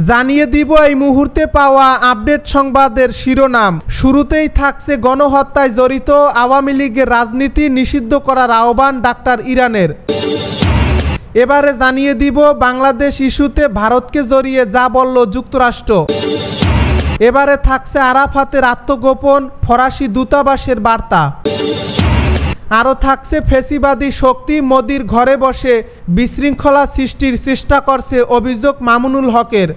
জানিয়ে দিব এই মুহূর্তে পাওয়া আপডেট সংবাদের শিরোনাম। শুরুতেই থাকছে গণহত্যায় জড়িত আওয়ামী লীগের রাজনীতি নিষিদ্ধ করার আহ্বান ডাক্তার ইরানের। এবারে জানিয়ে দিব বাংলাদেশ ইস্যুতে ভারতকে জড়িয়ে যা বলল যুক্তরাষ্ট্র। এবারে থাকছে আরাফাতের আত্মগোপন, ফরাসি দূতাবাসের বার্তা। আরও থাকছে ফ্যাসিবাদী শক্তি মোদির ঘরে বসে বিশৃঙ্খলা সৃষ্টির চেষ্টা করছে অভিযোগ মামুনুল হকের।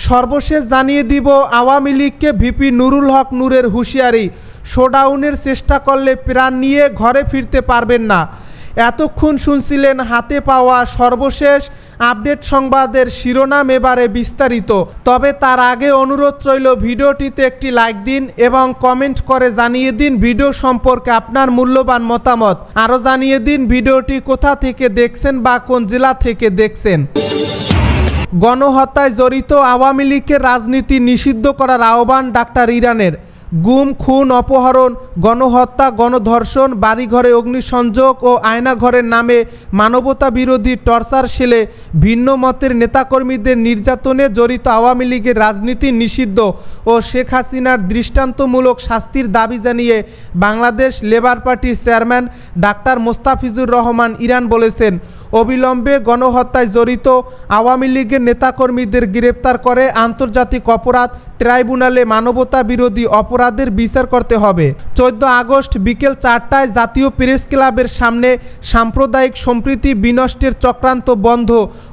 সর্বশেষ জানিয়ে দিব আওয়ামী লীগকে ভিপি নুরুল হক নূরের হুঁশিয়ারি, শোডাউনের চেষ্টা করলে প্রাণ নিয়ে ঘরে ফিরতে পারবেন না। এতক্ষণ শুনছিলেন হাতে পাওয়া সর্বশেষ আপডেট সংবাদের শিরোনাম, এবারে বিস্তারিত। তবে তার আগে অনুরোধ রইল ভিডিওটিতে একটি লাইক দিন এবং কমেন্ট করে জানিয়ে দিন ভিডিও সম্পর্কে আপনার মূল্যবান মতামত। আরও জানিয়ে দিন ভিডিওটি কোথা থেকে দেখছেন বা কোন জেলা থেকে দেখছেন। গণহত্যায় জড়িত আওয়ামী লীগের রাজনীতি নিষিদ্ধ করার আহ্বান ডাক্তার ইরানের। গুম, খুন, অপহরণ, গণহত্যা, গণধর্ষণ, বাড়িঘরে অগ্নিসংযোগ ও আয়নাঘরের নামে মানবতা বিরোধী টর্চার সেলে ভিন্ন মতের নেতাকর্মীদের নির্যাতনে জড়িত আওয়ামী লীগের রাজনীতি নিষিদ্ধ ও শেখ হাসিনার দৃষ্টান্তমূলক শাস্তির দাবি জানিয়ে বাংলাদেশ লেবার পার্টির চেয়ারম্যান ডাক্তার মোস্তাফিজুর রহমান ইরান বলেছেন, অবিলম্বে গণহত্যায় জড়িত আওয়ামী লীগের নেতাকর্মীদের গ্রেপ্তার করে আন্তর্জাতিক অপরাধ ট্রাইব্যুনালে মানবতা বিরোধী অপরাধের বিচার করতে হবে। 14 আগস্ট বিকেল 4টায় জাতীয় প্রেস ক্লাবের সামনে সাম্প্রদায়িক সম্প্রীতি বিনষ্টের চক্রান্ত বন্ধ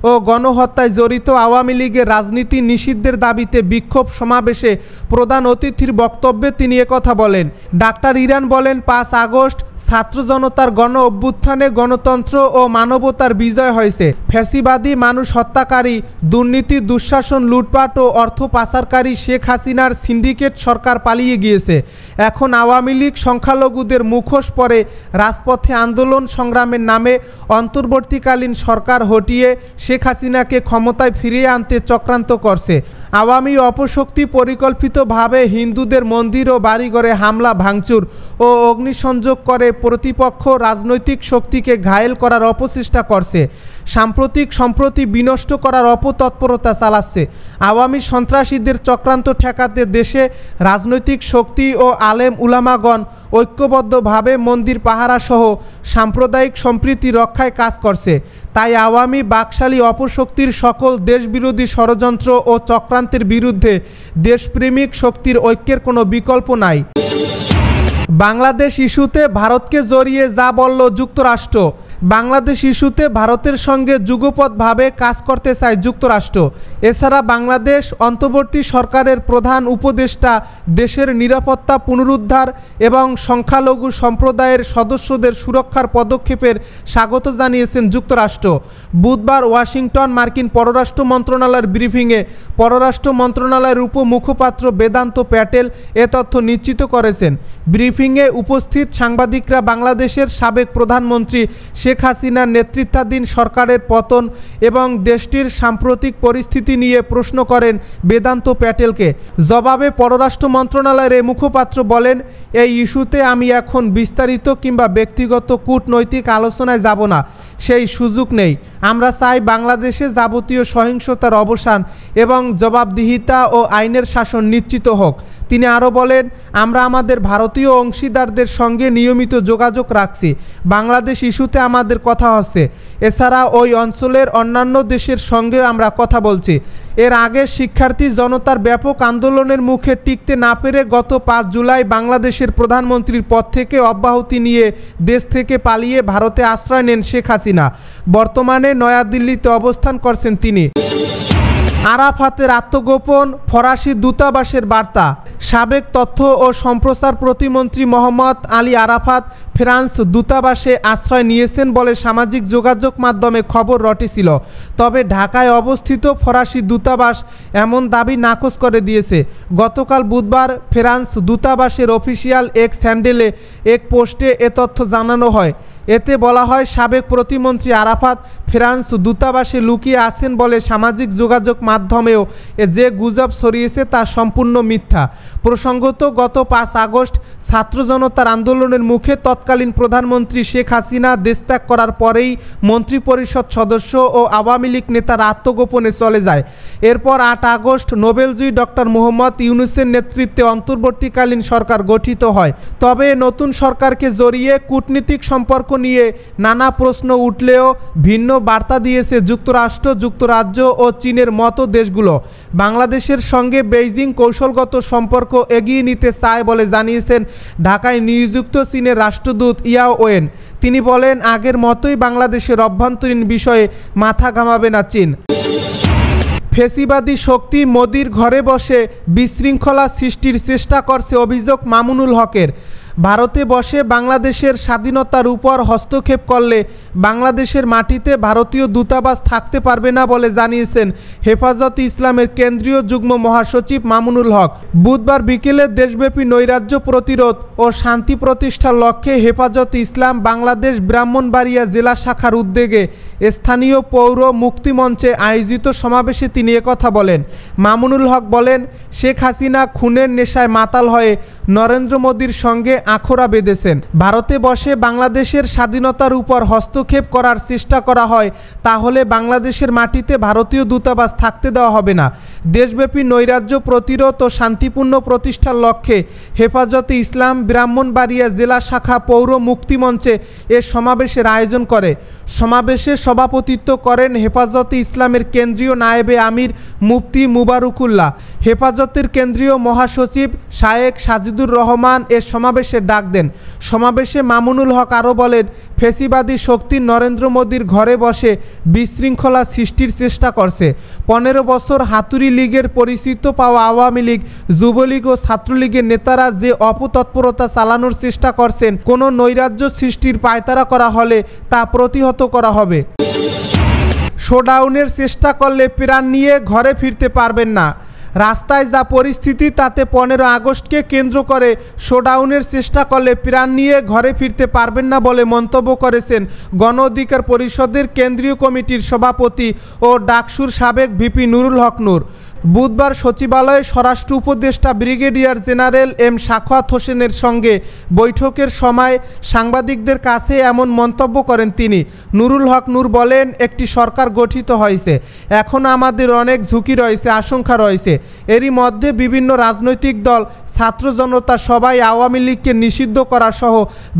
ও গণহত্যায় জড়িত আওয়ামী লীগের রাজনীতি নিষিদ্ধের দাবিতে বিক্ষোভ সমাবেশে প্রধান অতিথির বক্তব্যে তিনি একথা বলেন। ডাক্তার ইরান বলেন, 5 আগস্ট ছাত্র জনতার গণ অভ্যুত্থানে গণতন্ত্র ও মানবতার বিজয় হয়েছে। ফ্যাসিবাদী, মানুষ হত্যাকারী, দুর্নীতি, দুঃশাসন, লুটপাট ও অর্থ পাচারকারী শেখ হাসিনার সিন্ডিকেট সরকার পালিয়ে গিয়েছে। এখন আওয়ামী লীগ সংখ্যালঘুদের মুখোশ পরে রাজপথে আন্দোলন সংগ্রামের নামে অন্তর্বর্তীকালীন সরকার হটিয়ে শেখ হাসিনাকে ক্ষমতায় ফিরিয়ে আনতে চক্রান্ত করছে। আওয়ামী অপশক্তি পরিকল্পিতভাবে হিন্দুদের মন্দির ও বাড়িঘরে হামলা, ভাঙচুর ও অগ্নিসংযোগ করে প্রতিপক্ষ রাজনৈতিক শক্তিকে ঘায়েল করার অপচেষ্টা করছে। সাম্প্রতিক সম্প্রতি বিনষ্ট করার অপতৎপরতা চালাচ্ছে। আওয়ামী সন্ত্রাসীদের চক্রান্ত ঠেকাতে দেশে রাজনৈতিক শক্তি ও আলেম উলামাগণ ঐক্যবদ্ধভাবে মন্দির পাহারা সহ সাম্প্রদায়িক সম্প্রীতি রক্ষায় কাজ করছে। তাই আওয়ামী বাকশালী অপশক্তির সকল দেশবিরোধী ষড়যন্ত্র ও চক্রান্তের বিরুদ্ধে দেশপ্রেমিক শক্তির ঐক্যের কোনো বিকল্প নাই। বাংলাদেশ ইস্যুতে ভারতকে জড়িয়ে যা বলল যুক্তরাষ্ট্র। বাংলাদেশ ইস্যুতে ভারতের সঙ্গে যুগপৎভাবে কাজ করতে চায় যুক্তরাষ্ট্র। এছাড়া বাংলাদেশ অন্তর্বর্তী সরকারের প্রধান উপদেষ্টা দেশের নিরাপত্তা পুনরুদ্ধার এবং সংখ্যালঘু সম্প্রদায়ের সদস্যদের সুরক্ষার পদক্ষেপের স্বাগত জানিয়েছেন যুক্তরাষ্ট্র। বুধবার ওয়াশিংটন মার্কিন পররাষ্ট্র মন্ত্রণালয়ের ব্রিফিংয়ে পররাষ্ট্র মন্ত্রণালয়ের উপমুখপাত্র বেদান্ত প্যাটেল এ তথ্য নিশ্চিত করেছেন। ব্রিফিংয়ে উপস্থিত সাংবাদিকরা বাংলাদেশের সাবেক প্রধানমন্ত্রী শেখ হাসিনার নেতৃত্বাধীন সরকারের পতন এবং দেশটির সাম্প্রতিক পরিস্থিতি নিয়ে প্রশ্ন করেন বেদান্ত প্যাটেলকে। জবাবে পররাষ্ট্র মন্ত্রণালয়ের এই মুখপাত্র বলেন, এই ইস্যুতে আমি এখন বিস্তারিত কিংবা ব্যক্তিগত কূটনৈতিক আলোচনায় যাব না, সেই সুযোগ নেই। আমরা চাই বাংলাদেশে যাবতীয় সহিংসতার অবসান এবং জবাবদিহিতা ও আইনের শাসন নিশ্চিত হোক। তিনি আরও বলেন, আমরা আমাদের ভারতীয় অংশীদারদের সঙ্গে নিয়মিত যোগাযোগ রাখছি। বাংলাদেশ ইস্যুতে আমাদের কথা হচ্ছে। এছাড়া ওই অঞ্চলের অন্যান্য দেশের সঙ্গেও আমরা কথা বলছি। এর আগে শিক্ষার্থী জনতার ব্যাপক আন্দোলনের মুখে টিকতে না পেরে গত 5 জুলাই বাংলাদেশের প্রধানমন্ত্রীর পদ থেকে অব্যাহতি নিয়ে দেশ থেকে পালিয়ে ভারতে আশ্রয় নেন শেখ হাসিনা। বর্তমানে নয়াদিল্লিতে অবস্থান করছেন তিনি। আরাফাতের আত্মগোপন, ফরাসি দূতাবাসের বার্তা। সাবেক তথ্য ও সম্প্রচার প্রতিমন্ত্রী মোহাম্মদ আলী আরাফাত ফ্রান্স দূতাবাসে আশ্রয় নিয়েছেন বলে সামাজিক যোগাযোগ মাধ্যমে খবর রটেছিল। তবে ঢাকায় অবস্থিত ফরাসি দূতাবাস এমন দাবি নাকচ করে দিয়েছে। গতকাল বুধবার ফ্রান্স দূতাবাসের অফিসিয়াল এক্স হ্যান্ডেলে এক পোস্টে এ তথ্য জানানো হয়। এতে বলা হয়, সাবেক প্রতিমন্ত্রী আরাফাত ফ্রান্স দূতাবাসে লুকিয়ে আছেন বলে সামাজিক যোগাযোগ মাধ্যমেও যে গুজব ছড়িয়েছে তা সম্পূর্ণ মিথ্যা। প্রসঙ্গত, গত 5 আগস্ট ছাত্র জনতার আন্দোলনের মুখে তৎকালীন প্রধানমন্ত্রী শেখ হাসিনা দেশত্যাগ করার পরেই মন্ত্রিপরিষদ সদস্য ও আওয়ামী লীগ নেতারা আত্মগোপনে চলে যায়। এরপর 8 আগস্ট নোবেলজয়ী ডক্টর মোহাম্মদ ইউনূসের নেতৃত্বে অন্তর্বর্তীকালীন সরকার গঠিত হয়। তবে নতুন সরকারকে জড়িয়ে কূটনীতিক সম্পর্ক নিয়ে নানা প্রশ্ন উঠলেও ভিন্ন বার্তা দিয়েছে যুক্তরাষ্ট্র, যুক্তরাজ্য ও চীনের মতো দেশগুলো। বাংলাদেশের সঙ্গে বেইজিং কৌশলগত সম্পর্ক এগিয়ে নিতে চায় বলে জানিয়েছেন ঢাকায় নিযুক্ত চীনের রাষ্ট্রদূত ইয়াও ওয়েন। তিনি বলেন, আগের মতোই বাংলাদেশের অভ্যন্তরীণ বিষয়ে মাথা ঘামাবে না চীন। ফেসিবাদী শক্তি মোদির ঘরে বসে বিশৃঙ্খলা সৃষ্টির চেষ্টা করছে অভিযোগ মামুনুল হকের। ভারতে বসে বাংলাদেশের স্বাধীনতার উপর হস্তক্ষেপ করলে বাংলাদেশের মাটিতে ভারতীয় দূতাবাস থাকতে পারবে না বলে জানিয়েছেন হেফাজতে ইসলামের কেন্দ্রীয় যুগ্ম মহাসচিব মামুনুল হক। বুধবার বিকেলে দেশব্যাপী নৈরাজ্য প্রতিরোধ ও শান্তি প্রতিষ্ঠার লক্ষ্যে হেফাজতে ইসলাম বাংলাদেশ ব্রাহ্মণবাড়িয়া জেলা শাখার উদ্যোগে স্থানীয় পৌর মুক্তি মঞ্চে আয়োজিত সমাবেশে তিনি একথা বলেন। মামুনুল হক বলেন, শেখ হাসিনা খুনের নেশায় মাতাল হয়ে নরেন্দ্র মোদীর সঙ্গে আখড়া বেঁধেছেন। ভারতে বসে বাংলাদেশের স্বাধীনতার উপর হস্তক্ষেপ করার চেষ্টা করা হয়, তাহলে বাংলাদেশের মাটিতে ভারতীয় দূতাবাস থাকতে দেওয়া হবে না। দেশব্যাপী নৈরাজ্য প্রতিরোধ ও শান্তিপূর্ণ প্রতিষ্ঠার লক্ষ্যে হেফাজতে ইসলাম ব্রাহ্মণবাড়িয়া জেলা শাখা পৌর মুক্তি মঞ্চে এ সমাবেশের আয়োজন করে। সমাবেশে সভাপতিত্ব করেন হেফাজতে ইসলামের কেন্দ্রীয় নায়েবে আমির মুফতি মুবারকুল্লাহ। হেফাজতের কেন্দ্রীয় মহাসচিব শায়েখ সাজিদুর রহমান এ সমাবেশে ডাক দেন। সমাবেশে মামুনুল হক আরও বলেন, ফেসিবাদী শক্তি নরেন্দ্র মোদীর ঘরে বসে বিশৃঙ্খলা সৃষ্টির চেষ্টা করছে। 15 বছর হাতুড়ি লীগের পরিচিত পাওয়া আওয়ামী লীগ, যুবলীগ ও ছাত্রলীগের নেতারা যে অপতৎপরতা চালানোর চেষ্টা করছেন, কোনো নৈরাজ্য সৃষ্টির পায়তারা করা হলে তা প্রতিহত করা হবে। শোডাউনের চেষ্টা করলে প্রাণ নিয়ে ঘরে ফিরতে পারবেন না। রাস্তায় যা পরিস্থিতি, তাতে 15 আগস্টকে কেন্দ্র করে শোডাউনের চেষ্টা করলে প্রাণ নিয়ে ঘরে ফিরতে পারবেন না বলে মন্তব্য করেছেন গণ অধিকার পরিষদের কেন্দ্রীয় কমিটির সভাপতি ও ডাকসুর সাবেক ভিপি নুরুল হক নূর। বুধবার সচিবালয়ে স্বরাষ্ট্র উপদেষ্টা ব্রিগেডিয়ার জেনারেল এম সাখাওয়াত হোসেনের সঙ্গে বৈঠকের সময় সাংবাদিকদের কাছে এমন মন্তব্য করেন তিনি। নুরুল হক নূর বলেন, একটি সরকার গঠিত হয়েছে, এখন আমাদের অনেক ঝুঁকি রয়েছে, আশঙ্কা রয়েছে। এরই মধ্যে বিভিন্ন রাজনৈতিক দল, ছাত্র জনতা সবাই আওয়ামী লীগকে নিষিদ্ধ করা সহ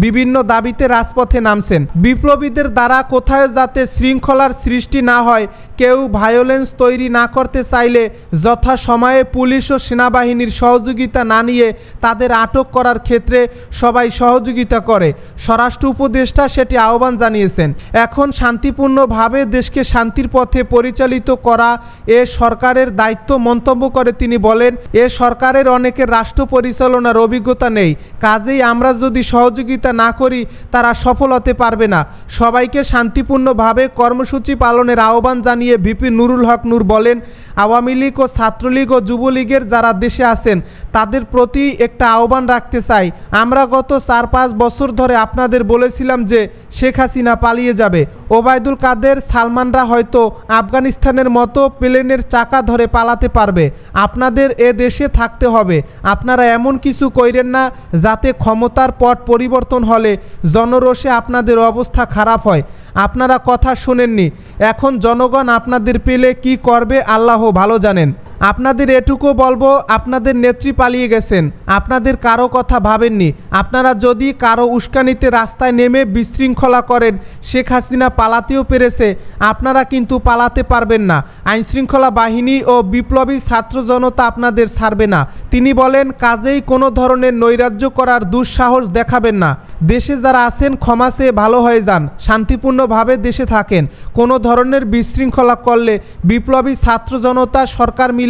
বিভিন্ন দাবিতে রাজপথে নামছেন। বিপ্লবীদের দ্বারা কোথাও যাতে শৃঙ্খলার সৃষ্টি না হয়, কেউ ভায়োলেন্স তৈরি না করতে চাইলে যথাসময়ে পুলিশ ও সেনাবাহিনীর সহযোগিতা না নিয়ে তাদের আটক করার ক্ষেত্রে সবাই সহযোগিতা করে। স্বরাষ্ট্র উপদেষ্টা সেটি আহ্বান জানিয়েছেন। এখন শান্তিপূর্ণভাবে দেশকে শান্তির পথে পরিচালিত করা এ সরকারের দায়িত্ব মন্তব্য করে তিনি বলেন, এ সরকারের অনেকের রাষ্ট্র পরিচালনার অভিজ্ঞতা নেই, কাজেই আমরা যদি সহযোগিতা না করি তারা সফল হতে পারবে না। সবাইকে শান্তিপূর্ণভাবে কর্মসূচি পালনের আহ্বান জানিয়ে ভিপি নুরুল হক নূর বলেন, আওয়ামী লীগ ও ছাত্রলীগ ও যুবলীগের যারা দেশে আছেন তাদের প্রতি একটা আহ্বান রাখতে চাই। আমরা গত 4-5 বছর ধরে আপনাদের বলেছিলাম যে শেখ হাসিনা পালিয়ে যাবে। ওবায়দুল কাদের, সালমানরা হয়তো আফগানিস্তানের মতো প্লেনের চাকা ধরে পালাতে পারবে। আপনাদের এ দেশে থাকতে হবে। আপনারা এমন কিছু কইরেন না যাতে ক্ষমতার পট পরিবর্তন হলে জনরোষে আপনাদের অবস্থা খারাপ হয়। আপনারা কথা শোনেননি, এখন জনগণ আপনাদের পেলে কি করবে আল্লাহ ভালো জানেন। আপনাদের এটুকু বলবো, আপনাদের নেত্রী পালিয়ে গেছেন, আপনাদের কারো কথা ভাবেননি। আপনারা যদি কারো উস্কানিতে রাস্তায় নেমে বিশৃঙ্খলা করেন, শেখ হাসিনা পালাতেও পেরেছে, আপনারা কিন্তু পালাতে পারবেন না। আইনশৃঙ্খলা বাহিনী ও বিপ্লবী ছাত্র জনতা আপনাদের ছাড়বে না। তিনি বলেন, কাজেই কোনো ধরনের নৈরাজ্য করার দুঃসাহস দেখাবেন না। দেশে যারা আছেন ক্ষমা চেয়ে ভালো হয়ে যান, শান্তিপূর্ণভাবে দেশে থাকেন। কোনো ধরনের বিশৃঙ্খলা করলে বিপ্লবী ছাত্র জনতা সরকার মিলে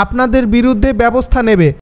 আপনাদের বিরুদ্ধে ব্যবস্থা নেবে।